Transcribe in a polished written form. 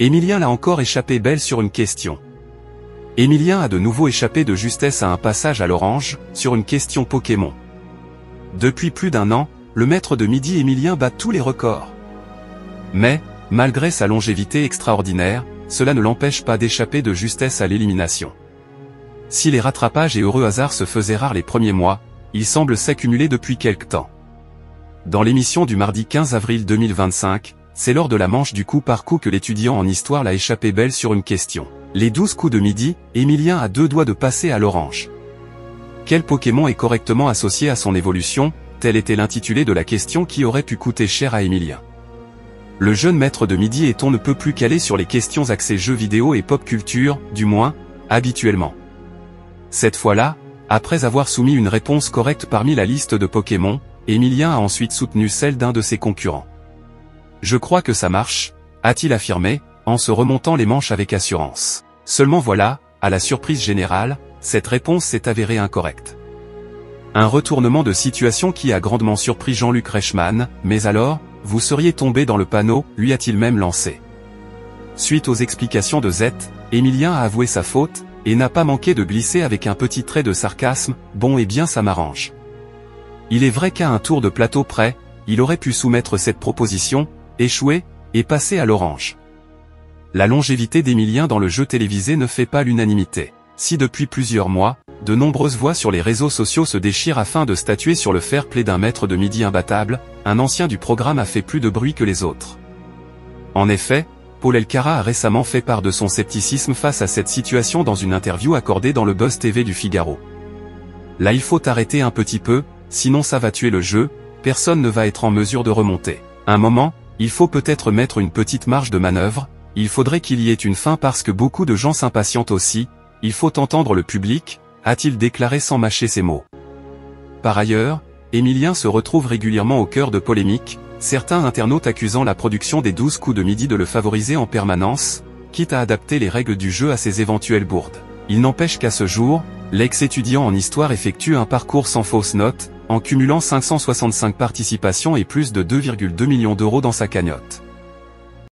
Emilien l'a encore échappé belle sur une question. Emilien a de nouveau échappé de justesse à un passage à l'orange, sur une question Pokémon. Depuis plus d'un an, le maître de midi Emilien bat tous les records. Mais, malgré sa longévité extraordinaire, cela ne l'empêche pas d'échapper de justesse à l'élimination. Si les rattrapages et heureux hasards se faisaient rares les premiers mois, ils semblent s'accumuler depuis quelque temps. Dans l'émission du mardi 15 avril 2025, c'est lors de la manche du coup par coup que l'étudiant en histoire l'a échappé belle sur une question. Les 12 coups de midi, Emilien a 2 doigts de passer à l'orange. Quel Pokémon est correctement associé à son évolution? Tel était l'intitulé de la question qui aurait pu coûter cher à Emilien. Le jeune maître de midi est on ne peut plus calé sur les questions axées jeux vidéo et pop culture, du moins, habituellement. Cette fois-là, après avoir soumis une réponse correcte parmi la liste de Pokémon, Emilien a ensuite soutenu celle d'un de ses concurrents. Je crois que ça marche, a-t-il affirmé, en se remontant les manches avec assurance. Seulement voilà, à la surprise générale, cette réponse s'est avérée incorrecte. Un retournement de situation qui a grandement surpris Jean-Luc Reichmann, mais alors, vous seriez tombé dans le panneau, lui a-t-il même lancé. Suite aux explications de Z, Emilien a avoué sa faute, et n'a pas manqué de glisser avec un petit trait de sarcasme, bon et bien ça m'arrange. Il est vrai qu'à un tour de plateau près, il aurait pu soumettre cette proposition, échouer, et passer à l'orange. La longévité d'Emilien dans le jeu télévisé ne fait pas l'unanimité. Si depuis plusieurs mois, de nombreuses voix sur les réseaux sociaux se déchirent afin de statuer sur le fair play d'un maître de midi imbattable, un ancien du programme a fait plus de bruit que les autres. En effet, Paul Elkarat a récemment fait part de son scepticisme face à cette situation dans une interview accordée dans le Buzz TV du Figaro. Là il faut arrêter un petit peu, sinon ça va tuer le jeu, personne ne va être en mesure de remonter. Un moment, il faut peut-être mettre une petite marge de manœuvre, il faudrait qu'il y ait une fin parce que beaucoup de gens s'impatientent aussi, il faut entendre le public, a-t-il déclaré sans mâcher ses mots. Par ailleurs, Emilien se retrouve régulièrement au cœur de polémiques, certains internautes accusant la production des 12 coups de midi de le favoriser en permanence, quitte à adapter les règles du jeu à ses éventuelles bourdes. Il n'empêche qu'à ce jour, l'ex-étudiant en histoire effectue un parcours sans fausse note, en cumulant 565 participations et plus de 2,2 millions d'euros dans sa cagnotte.